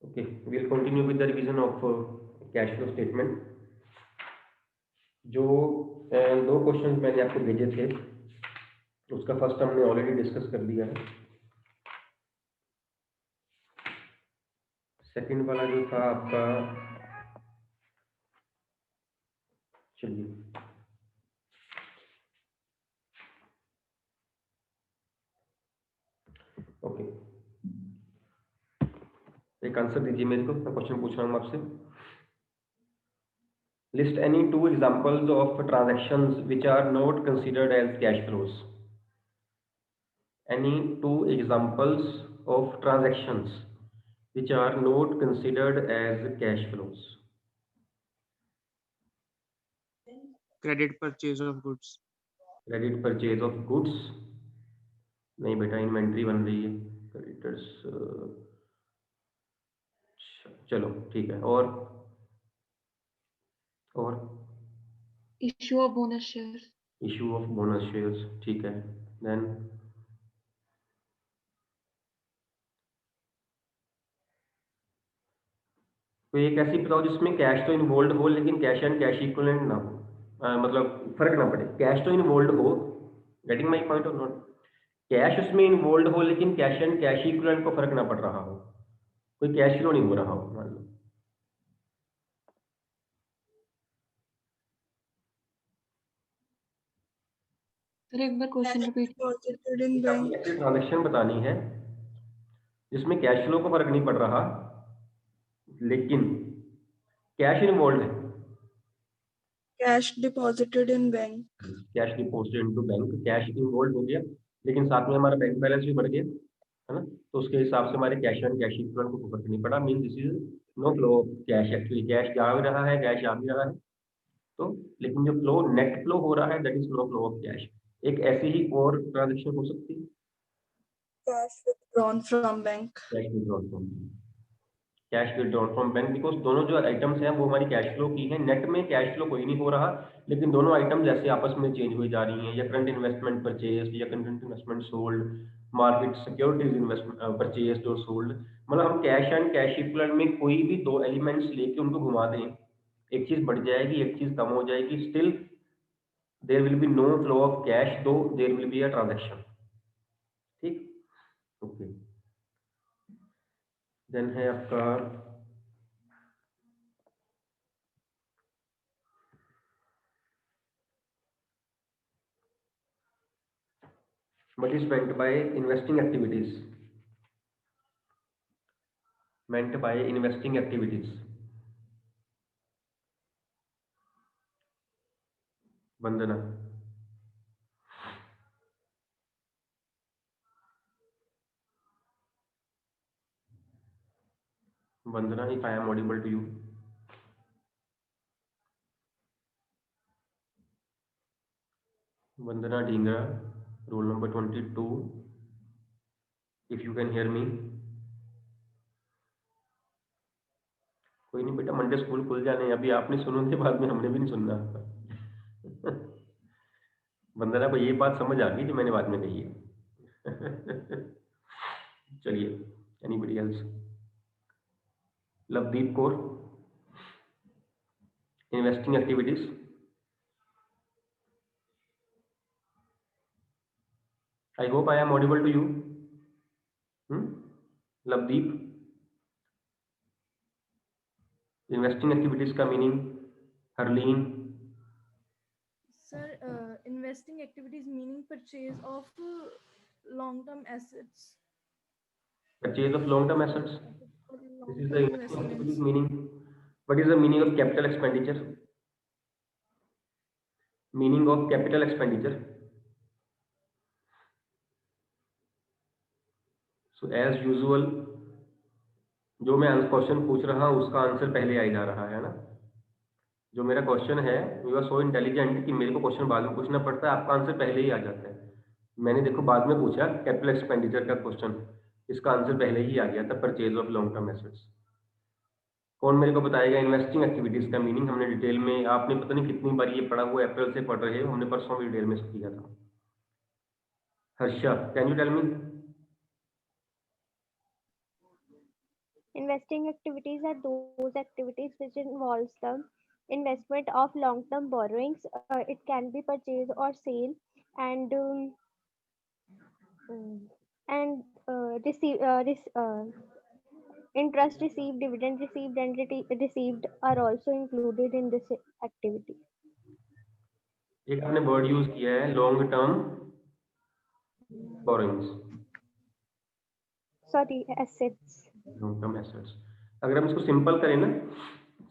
Okay, we'll continue with the revision of cash flow statement. जो दो question मैंने आपको भेजे थे उसका फर्स्ट हमने ऑलरेडी डिस्कस कर दिया है। सेकंड वाला जो था आपका, चलिए ओके, एक आंसर दीजिए मेरे को, मैं क्वेश्चन पूछ रहा हूँ आपसे। List any two examples of transactions which are not considered as cash flows. Any two examples of transactions which are not considered as cash flows. Credit purchase of goods. Credit purchase of goods नहीं बेटा, inventory बन रही है, creditors चलो ठीक है। और issue of bonus shares. Issue of bonus shares, ठीक है। देन कोई एक ऐसी बताओ जिसमें कैश तो इन्वॉल्व हो लेकिन कैश एंड कैश इक्विवेलेंट ना हो, मतलब फर्क ना पड़े। कैश तो इन्वॉल्व हो, गेटिंग माय पॉइंट और नॉट, कैश उसमें इन्वॉल्व हो लेकिन कैश एंड कैश इक्विवेलेंट को फर्क ना पड़ रहा हो, कोई कैश फ्लो नहीं हो रहा हो मान लो। सर एक बार क्वेश्चन रिपीट। ऐसी ट्रांजैक्शन बतानी है जिसमें कैश फ्लो को फर्क नहीं पड़ रहा लेकिन कैश इन्वॉल्व है। Cash deposited in bank. Cash deposited into bank, cash involve हो गया लेकिन साथ में हमारा बैंक बैलेंस भी बढ़ गया, है ना, तो उसके हिसाब से हमारे कैश एंड कैश इक्विवेलेंट को फर्क नहीं पड़ा। Mean this is no flow of cash. Actually cash जा भी रहा है, कैश आ भी रहा है, तो लेकिन जो फ्लो नेट फ्लो हो रहा है that is no flow of cash. एक ऐसी ही और ट्रांजैक्शन हो सकती है, cash withdrawn from bank. Cash withdrawal from, cash withdrawal from bank, because दोनों जो आइटम्स हैं वो हमारी कैश फ्लो की हैं। नेट में कैश फ्लो कोई नहीं हो रहा लेकिन दोनों आइटम जैसे आपस में चेंज हुई जा रही हैं, या करंट इन्वेस्टमेंट परचेज या current investment sold, market securities investment purchase और सोल्ड, मतलब हम कैश एंड कैश इक्विवेलेंट में कोई भी दो एलिमेंट्स लेके उनको घुमा दें, एक चीज बढ़ जाएगी एक चीज कम हो जाएगी, still there will be no flow of cash, though there will be a transaction. ठीक, ओके। देन है आपका what is meant by investing activities, meant by investing activities। Vandana, Vandana, if I am audible to you। Vandana Dhingra, roll number 22, if you can hear me। कोई नहीं बेटा, Monday school खुल जाने, अभी आपने सुनोगे बाद में हमने भी नहीं सुनना। वंदना को ये बात समझ आ गई जो मैंने बाद में कही है। चलिए, anybody else? Lovdeep Kaur, investing activities. I hope I am audible to you. Lovdeep, investing activities का meaning. Harleen, Sir, investing activities meaning purchase of long-term assets. purchase of long term assets, this is the Long-term investing activities investments. meaning. What is the meaning of capital expenditure? Meaning of capital expenditure? So as usual, जो मैं question पूछ रहा हूँ उसका answer पहले आ ही जा रहा है ना। जो मेरा क्वेश्चन है, यू आर सो इंटेलिजेंट कि मेरे को क्वेश्चन बाद में पूछना पड़ता है, आपका आंसर पहले ही आ जाता है। मैंने देखो बाद में पूछा कैपिटल एक्सपेंडिचर का क्वेश्चन, इसका आंसर पहले ही आ गया था, purchase of long term assets. कौन मेरे को बताएगा इन्वेस्टिंग एक्टिविटीज का मीनिंग? हमने डिटेल में, आपने पता नहीं कितनी बार ये पढ़ा हुआ, अप्रैल से पढ़ रहे हो, हमने परसों भी डिटेल में किया था। Harsha, can you tell me? Investing activities are those activities which involves the investment of long-term borrowings. It can be purchase or sale, and receive interest received, dividend received, and received are also included in this activity. एक आपने word use किया है long term borrowings, Sorry, assets. Long term assets. अगर हम इसको simple करें ना,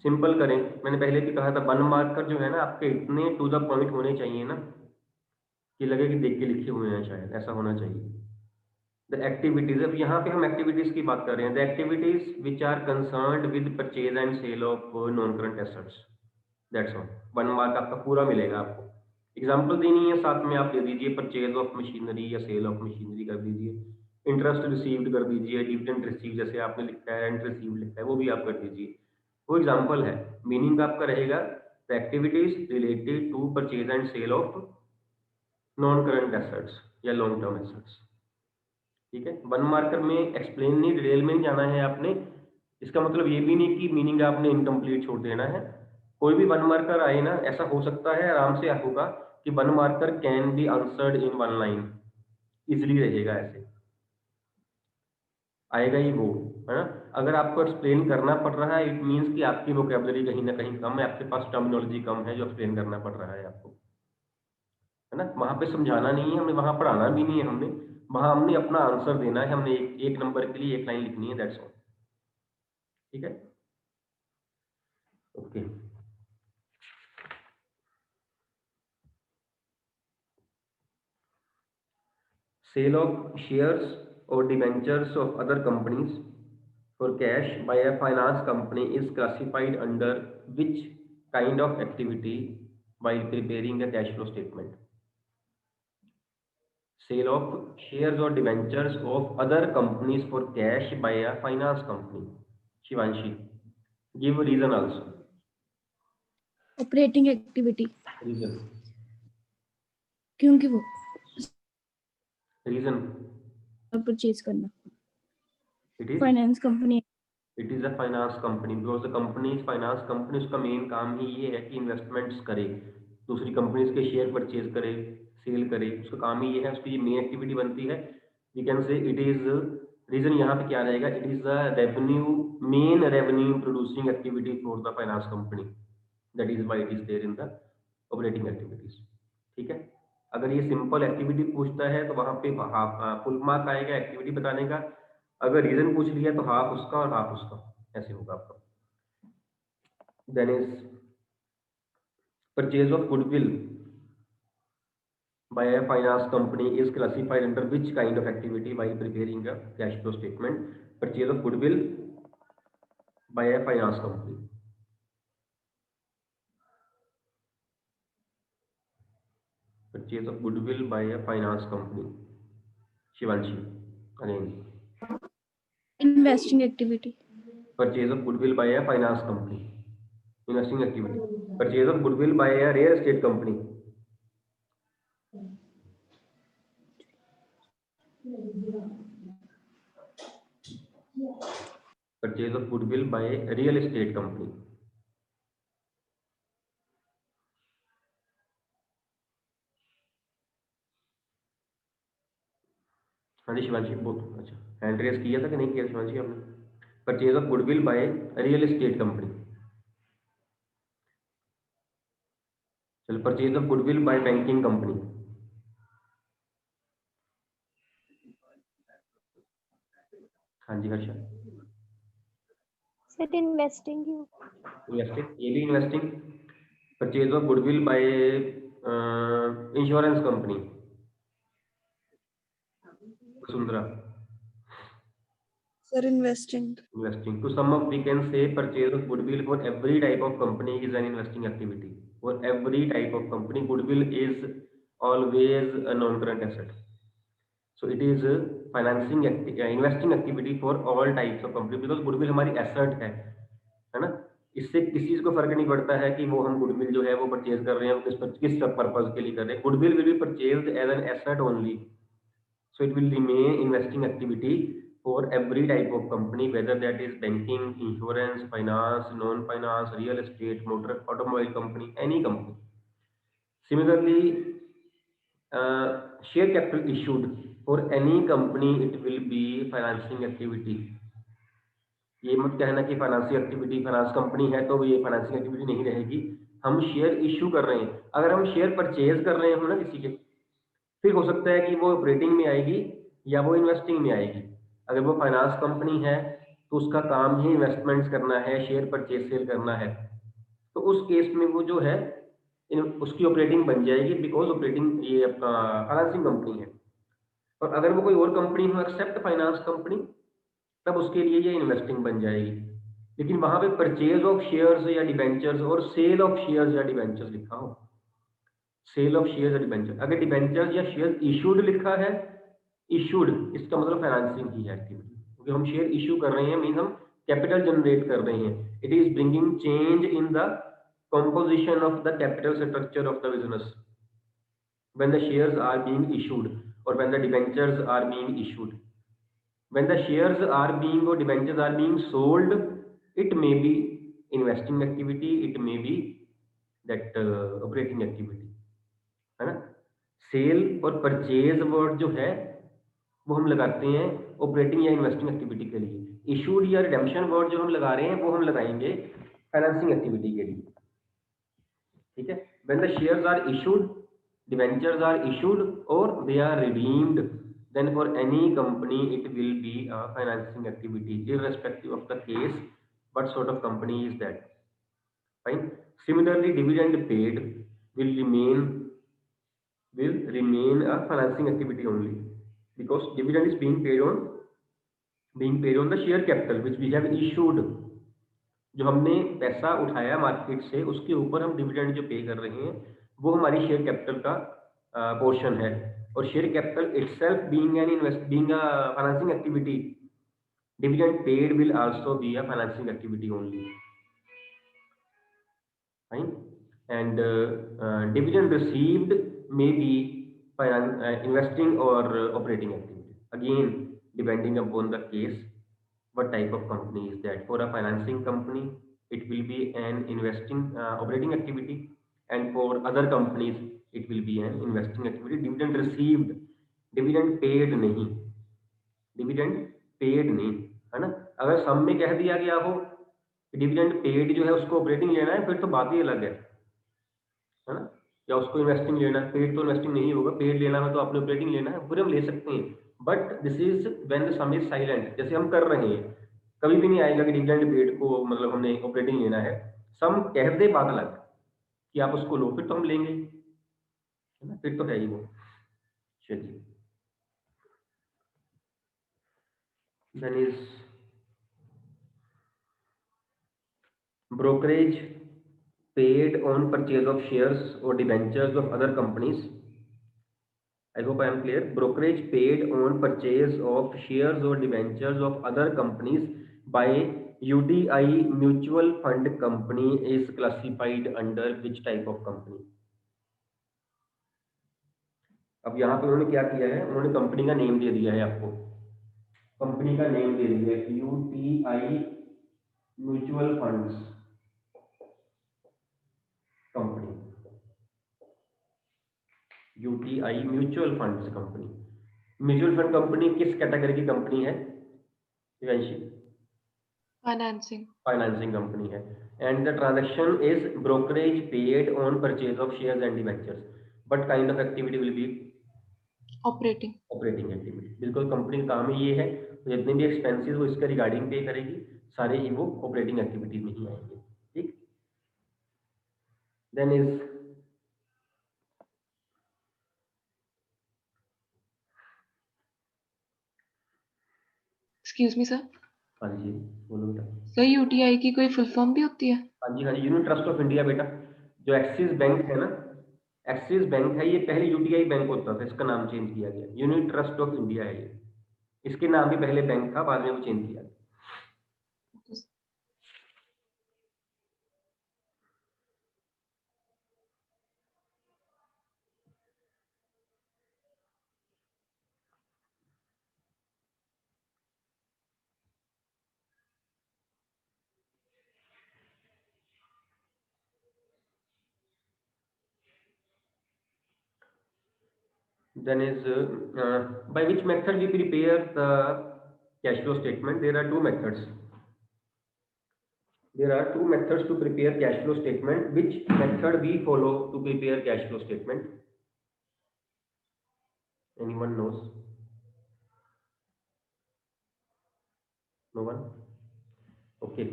simple करें, मैंने पहले भी कहा था वन मार्कर जो है ना आपके इतने टू द पॉइंट होने चाहिए ना कि लगे कि देख के लिखे हुए हैं, शायद ऐसा होना चाहिए। द एक्टिविटीज, अब यहाँ पे हम एक्टिविटीज की बात कर रहे हैं, the activities which are concerned with purchase and sale of non current assets, that's all. One mark आपका पूरा मिलेगा। आपको एग्जांपल देनी है, साथ में आप दे दीजिए परचेज ऑफ मशीनरी या सेल ऑफ मशीनरी कर दीजिए, इंटरेस्ट रिसीव्ड कर दीजिए, डिविडेंड रिसीव जैसे आपने लिखा है, रेंट रिसीव लिखा है वो भी आप कर दीजिए, वो एग्जांपल है। मीनिंग आपका रहेगा the activities related to purchase and sale of non current assets या लॉन्ग टर्म एसेट्स। ठीक है, वन मार्कर में एक्सप्लेन नहीं, डिटेल में नहीं जाना है आपने। इसका मतलब ये भी नहीं कि मीनिंग आपने इनकम्प्लीट छोड़ देना है। कोई भी वन मार्कर आए ना, ऐसा हो सकता है आराम से होगा कि one marker can be answered in one line, easily रहेगा, ऐसे आएगा ही वो, है ना। अगर आपको एक्सप्लेन करना पड़ रहा है, इट मीन्स कि आपकी वोकेबलरी कहीं ना कहीं कम है, आपके पास टर्मिनोलॉजी कम है जो एक्सप्लेन करना पड़ रहा है आपको, है ना। वहां पे समझाना नहीं है हमने, वहां पढ़ाना भी नहीं है हमने, वहां हमने अपना आंसर देना है, हमने एक नंबर के लिए एक लाइन लिखनी है, दैट्स ऑल। ठीक है, okay. Sale of shares or debentures of other companies for cash by a finance company is classified under which kind of activity while preparing a cash flow statement? Sale of shares or debentures of other companies for cash by a finance company. Shivanshi, give a reason also. Operating activity, Reason. क्योंकि वो Reason. Purchase करना It is. Finance company, it is a finance company because the company is finance company. उसका main काम ही ये है कि investments करे, दूसरी कंपनीज के शेयर परचेज करे, सेल करे, उसका काम ही ये है, उसकी ये मेन एक्टिविटी बनती है। We can say it is, reason यहाँ पे क्या रहेगा, it is the revenue, main revenue producing activity for the finance company, that is why it is there in the operating activities. ठीक है, अगर ये सिंपल एक्टिविटी पूछता है तो वहां पे फुल मार्क आएगा एक्टिविटी बताने का। अगर रीजन पूछ लिया तो हाफ उसका और हाफ उसका, ऐसे होगा आपका। Then is purchase of goodwill by a finance company is classified under which kind of activity while preparing a cash flow statement? Purchase of goodwill by a finance company. Purchase of goodwill by a finance company. Shivanshi, again. Investing activity, Purchase of goodwill by a finance company. Investing activity. Purchase of goodwill by a real estate company. Purchase of goodwill by a real estate company. हाँ जी शिवांशी, बहुत अच्छा, hand raise किया था कि नहीं किया शिवांशी आपने? Purchase of goodwill by real estate company. चलो, purchase of goodwill by banking company. हाँ जी हर्षा। सर इन्वेस्टिंग ही, इन्वेस्टिंग, ये भी investing. Purchase of goodwill by insurance company, Sundara. Sir, investing. Investing. To sum up, we can say purchase of goodwill for every type of company is an investing activity. For every type of company, goodwill is always a non-current asset. So it is a investing activity for all types of company because goodwill हमारी asset है ना। इससे किसी चीज को फर्क नहीं पड़ता है कि वो हम गुडविल जो है वो परचेज कर रहे हैं, किस पर्पज के लिए कर रहे हैं। Goodwill will be purchased as an asset only, so it will remain investing activity for every type of company, whether that is banking, insurance, finance, non-finance, real estate, motor, automobile company, any company. Similarly, share capital issued for any company, it will be financing activity. ये मत कहना कि financial activity finance company है तो ये financial activity नहीं रहेगी। हम शेयर इशू कर रहे हैं, अगर हम शेयर परचेज कर रहे हो ना किसी के, फिर हो सकता है कि वो ऑपरेटिंग में आएगी या वो इन्वेस्टिंग में आएगी। अगर वो फाइनेंस कंपनी है तो उसका काम ही इन्वेस्टमेंट्स करना है, शेयर परचेज सेल करना है, तो उस केस में वो जो है उसकी ऑपरेटिंग बन जाएगी, बिकॉज ऑपरेटिंग ये अपना फाइनेंसिंग कंपनी है। और अगर वो कोई और कंपनी हो एक्सेप्ट फाइनेंस कंपनी, तब उसके लिए ये इन्वेस्टिंग बन जाएगी। लेकिन वहां पे परचेज ऑफ शेयर्स या डिबेंचर्स और सेल ऑफ शेयर्स या डिबेंचर्स लिखा हो, सेल ऑफ शेयर्स या डिबेंचर, अगर डिबेंचर्स या शेयर इशूड लिखा है, इशूड इसका मतलब फाइनेंसिंग की है एक्टिविटी, क्योंकि हम शेयर इशू कर रहे हैं, मीन हम कैपिटल जनरेट कर रहे हैं। It is bringing change in the composition of the capital structure of the business when the shares are being issued or when the debentures are being issued. When the shares are being or debentures are being sold, it may be investing activity, it may be that operating activity, है ना। Cell और purchase word जो है वो हम लगाते हैं operating या इन्वेस्टिंग एक्टिविटी के लिए। इशूड या रिडेम्पशन वर्ड जो हम लगा रहे हैं वो हम लगाएंगे फाइनेंसिंग एक्टिविटी के लिए, ठीक है। When the shares are issued, debentures are issued or they are redeemed, then for any company it will be a financing activity irrespective of the case what sort of company is that. Fine. Similarly, dividend paid will remain a financing activity only, because dividend is being paid on the share capital which we have issued. जो हमने पैसा उठाया market से उसके ऊपर हम dividend जो पे कर रहे हैं वो हमारी शेयर कैपिटल का पोर्शन है। और share capital itself being a financing activity, dividend paid will also be a financing activity only, fine. And dividend received may be investing और operating activity, again depending upon the case what type of company is that. For a financing company it will be an investing operating activity, and for other companies it will be an investing activity. Dividend received, dividend paid नहीं, dividend paid नहीं, है ना। अगर सम में कह दिया गया हो कि डिविडेंड पेड जो है उसको ऑपरेटिंग लेना है, फिर तो बात ही अलग है ना। या उसको इन्वेस्टिंग लेना है, पेड तो इन्वेस्टिंग नहीं होगा, पेड लेना है तो आपने ऑपरेटिंग लेना है, फिर हम ले सकते हैं। But this is when the some is silent, जैसे हम कर रहे हैं, कभी भी नहीं आएगा कि डिविडेंड पेड को मतलब हमने ऑपरेटिंग लेना है। सम कह दे बात अलग कि आप उसको लो, फिर तो हम लेंगे, है ना, फिर तो है ही वो। चलिए, then is brokerage paid on purchase of shares or debentures of other companies. I hope I am clear. Brokerage paid on purchase of shares or debentures of other companies by UTI mutual fund company is classified under which type of company? अब यहाँ पे उन्होंने क्या किया है, उन्होंने company का name दे दिया है आपको, कंपनी का नेम दे दिया है UTI mutual funds company, UTI mutual funds company. Mutual fund company किस कैटेगरी की कंपनी है शिवांशी? फाइनेंसिंग कंपनी है। And the transaction is brokerage paid on purchase of shares and debentures, but kind of activity will be operating activity. बिल्कुल company का काम ही ये है, तो जितने भी एक्सपेंसेस वो इसके रिगार्डिंग पे करेगी, सारे ही वो ऑपरेटिंग एक्टिविटी में ही आएंगे, ठीक। Then is excuse me sir. हाँ जी बोलो बेटा। सर यूटीआई की कोई फुल फॉर्म भी होती है? हाँ जी यूनिट ट्रस्ट ऑफ इंडिया बेटा। जो एक्सिस बैंक है ना, एक्सिस बैंक है, ये पहले यूटीआई बैंक होता था, इसका नाम चेंज किया गया, यूनिट ट्रस्ट ऑफ इंडिया है ये। इसके नाम भी पहले बैंक था, बाद में वो चेंज किया। then is by which method we prepare the cash flow statement? There are two methods. There are two methods to prepare cash flow statement. Which method we follow to prepare cash flow statement? Anyone knows? No one? Okay.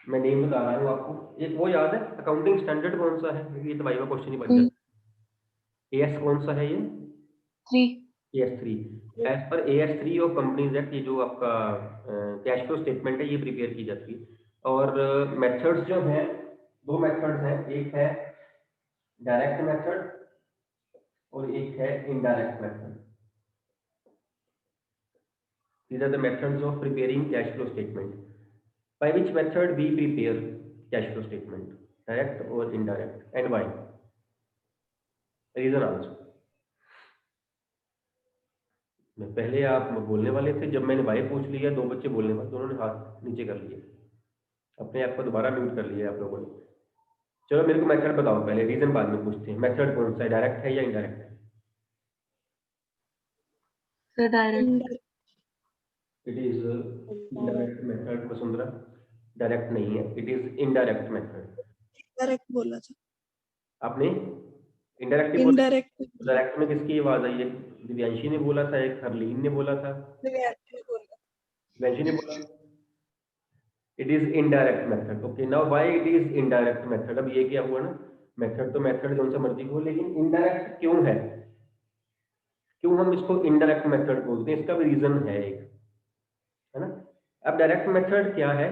मैं name बता रहा हूँ आपको. एक वो याद है accounting standard कौन सा है? ये तो वाइवा क्वेश्चन ही बन जाता है. एएस कौन सा है ये? 3. AS3. As per AS3 of companies act ये जो आपका कैश फ्लो स्टेटमेंट है ये प्रिपेयर की जाती है. और मेथड्स जो हैं दो मेथड्स हैं, एक है डायरेक्ट मेथड और एक है indirect method. These are the methods of preparing cash flow statement. By which method we prepare cash flow statement? Direct or indirect? And why? Reason also. पहले आप बोलने वाले थे, जब मैंने वाई पूछ लिया दो बच्चे बोलने वाले, दोनों ने हाथ नीचे कर लिए, अपने आप को दोबारा म्यूट कर लिया आप लोगों ने. चलो मेरे को मेथड बताओ पहले, रीजन बाद में पूछते हैं. मेथड कौन सा है, डायरेक्ट है या इनडायरेक्ट है? So direct. It is indirect method. Vasundhara direct नहीं है, it is indirect method. Direct बोला था. आपने इनडायरेक्ट बोला. इनडायरेक्ट डायरेक्ट में किसकी आवाज आई है? दिव्यांशी ने बोला था, एक हरलीन ने बोला था, दिव्यांशी ने बोला. It is indirect method. Okay, now why it is indirect method? अब ये क्या हुआ ना, मेथड तो मेथड कौन सा मर्जी हो, लेकिन इनडायरेक्ट क्यों है? क्यों हम इसको इनडायरेक्ट मेथड बोलते हैं? इसका भी रीजन है एक, है ना. अब डायरेक्ट मेथड क्या है?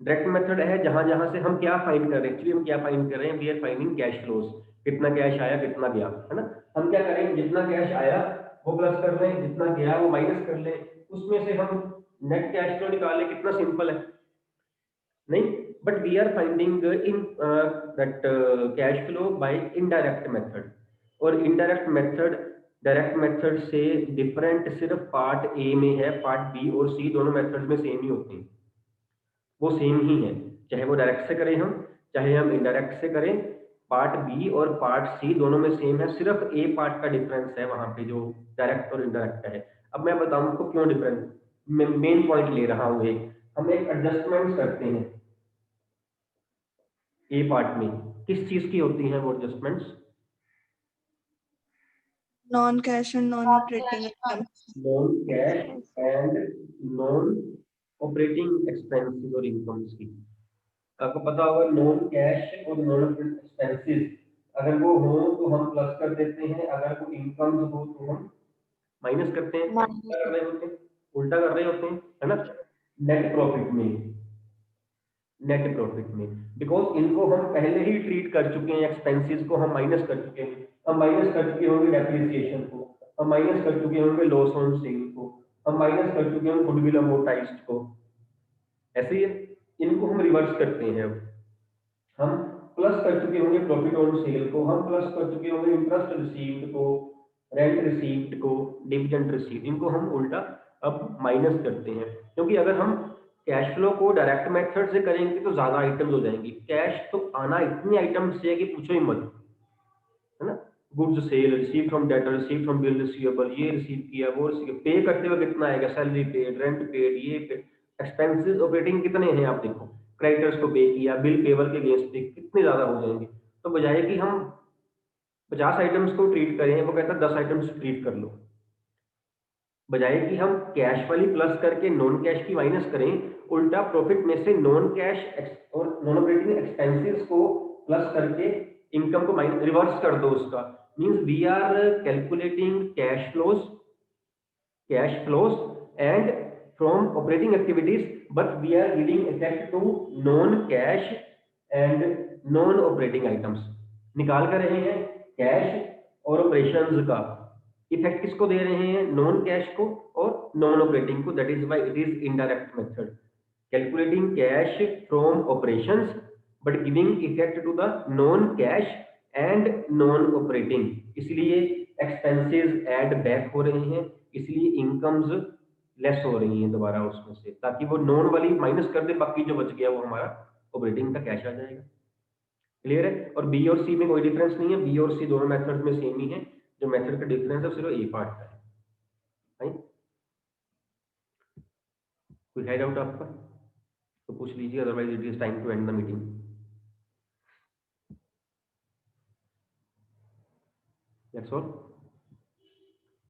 डायरेक्ट मेथड है जहां जहां से हम क्या फाइंड कर रहे हैं. एक्चुअली हम क्या फाइंड कर रहे हैं? We are finding cash flows. कितना कैश आया कितना गया, है ना. हम क्या करें, जितना कैश आया वो प्लस कर लें, जितना गया वो माइनस कर लें, उसमें से हम नेट कैश फ्लो निकाल लें. कितना सिंपल है नहीं. But we are finding in that cash flow by indirect method. और इनडायरेक्ट मेथड डायरेक्ट मेथड से डिफरेंट सिर्फ पार्ट ए में है, पार्ट बी और सी दोनों मेथड्स में सेम ही होते हैं. वो सेम ही है, चाहे वो डायरेक्ट से करें हम, चाहे हम इनडायरेक्ट से करें. पार्ट बी और पार्ट सी दोनों में सेम है, सिर्फ ए पार्ट का डिफरेंस है वहां पे जो डायरेक्ट और इनडायरेक्ट का है. अब मैं बताऊं आपको क्यों डिफरेंस. मैं मेन पॉइंट ले रहा हूँ. हम एक एडजस्टमेंट करते हैं ए पार्ट में. किस चीज की होती है वो adjustments? Non cash and non operating expense. Non cash and non operating expenses और इनकम्स की. आपको पता होगा नॉन कैश और नॉन ऑपरेटिंग एक्सपेंसेस अगर वो हो तो हम प्लस कर देते हैं, अगर वो इनकम हो तो हम माइनस करते हैं. क्या कर रहे होते हैं? उल्टा कर रहे होते हैं, है ना. नेट प्रॉफिट में, नेट प्रॉफिट में, बिकॉज इनको हम पहले ही ट्रीट कर चुके हैं. एक्सपेंसेस को हम माइनस कर चुके हैं. हम माइनस कर चुके होंगे डेप्रिसिएशन को, हम माइनस कर चुके होंगे लॉस ऑन सेल को, हम माइनस कर चुके होंगे गुडविल अमोर्टाइज्ड को. ऐसे ही इनको हम रिवर्स करते हैं. हम प्लस कर चुके होंगे प्रॉफिट ऑन सेल को, हम प्लस कर चुके होंगे इंटरेस्ट रिसीव्ड को, रेंट रिसीव्ड को, डिविडेंड रिसीव्ड. इनको हम उल्टा अब माइनस करते हैं. क्योंकि अगर हम कैश फ्लो को डायरेक्ट मेथड से करेंगे तो ज्यादा आइटम्स हो जाएंगी. कैश तो आना इतनी आइटम्स से है कि पूछो ही मत, है ना. Goods sale, receive from debtor, receive from bill receivable, ये रिसीव किया वो रिसीव, पे करते हुए कितना आएगा, सैलरी पेड, रेंट पेड, ये पेड. एक्सपेंसेस ऑपरेटिंग कितने हैं आप देखो, क्रेडिटर्स को पे किया, बिल पेबल के अगेंस्ट पे, कितने ज्यादा हो जाएंगे. तो बजाय कि हम 50 आइटम्स को ट्रीट करें, वो कहता है 10 आइटम्स ट्रीट कर लो. बजाय कि हम कैश वाली प्लस करके नॉन कैश की माइनस करें, उल्टा प्रॉफिट में से नॉन कैश और नॉन ऑपरेटिंग एक्सपेंसेस को प्लस करके इनकम को माइनस, रिवर्स कर दो उसका. Means we are calculating cash flows and from operating activities, but we are giving effect to non cash and non operating items. निकाल कर रहे हैं कैश और ऑपरेशंस का. इफेक्ट किसको दे रहे हैं? नॉन कैश को और नॉन ऑपरेटिंग को. That is why it is indirect method. Calculating cash from operations but giving effect to the non cash and non operating. इसलिए एक्सपेंसेस ऐड बैक हो रहे हैं, इसलिए इनकम्स लेस हो रही हैं दोबारा उसमें से, ताकि वो नॉन वाली माइनस कर दे, बाकी जो बच गया वो हमारा ऑपरेटिंग का कैश आ जाएगा. क्लियर है. और बी और सी में कोई डिफरेंस नहीं है. बी और सी दोनों मेथड में सेम ही है. जो जो मेथड का डिफरेंस है सिर्फ ए पार्ट का है, राइट। कोई है डाउट आपका तो पूछ लीजिए, otherwise it is time to end the meeting. That's all.